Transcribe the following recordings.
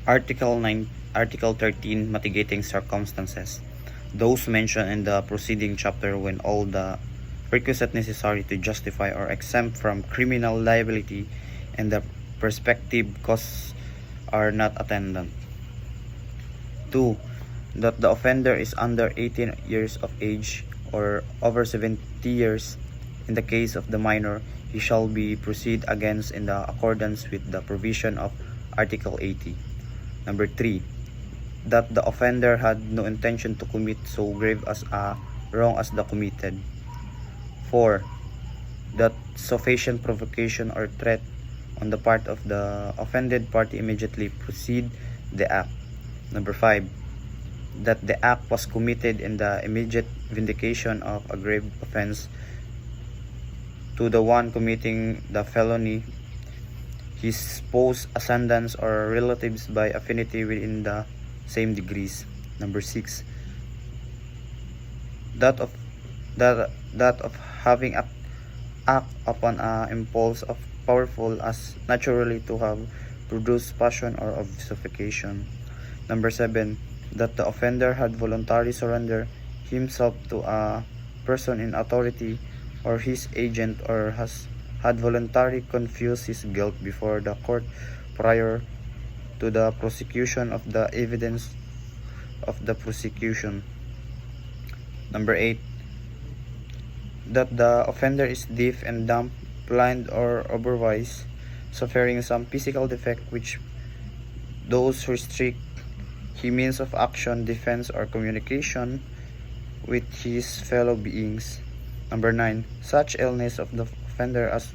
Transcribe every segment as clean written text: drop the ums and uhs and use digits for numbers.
Article 13, mitigating circumstances. Those mentioned in the preceding chapter when all the requisite necessary to justify or exempt from criminal liability and the prospective costs are not attendant. 2. That the offender is under 18 years of age or over 70 years. In the case of the minor, he shall be proceeded against in the accordance with the provision of Article 80. Number 3. That the offender had no intention to commit so grave as a wrong as the committed. 4. That sufficient provocation or threat on the part of the offended party immediately precede the act. Number 5. That the act was committed in the immediate vindication of a grave offense to the one committing the felony, his spouse, ascendants, or relatives by affinity within the same degrees. Number 6. That of having act upon an impulse of powerful as naturally to have produced passion or of suffocation. Number 7. That the offender had voluntarily surrendered himself to a person in authority or his agent, or had voluntarily confessed his guilt before the court prior to the prosecution of the evidence of the prosecution. Number 8. That the offender is deaf and dumb, blind, or otherwise suffering some physical defect which those restrict his means of action, defense, or communication with his fellow beings. Number 9. Such illness of the offender as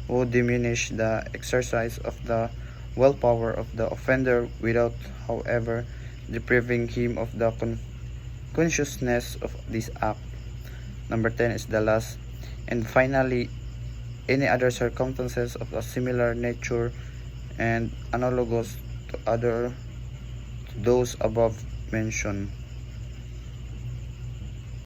would diminish the exercise of the willpower of the offender without, however, depriving him of the consciousness of this act. Number 10 is the last. And finally, any other circumstances of a similar nature and analogous to those above mentioned.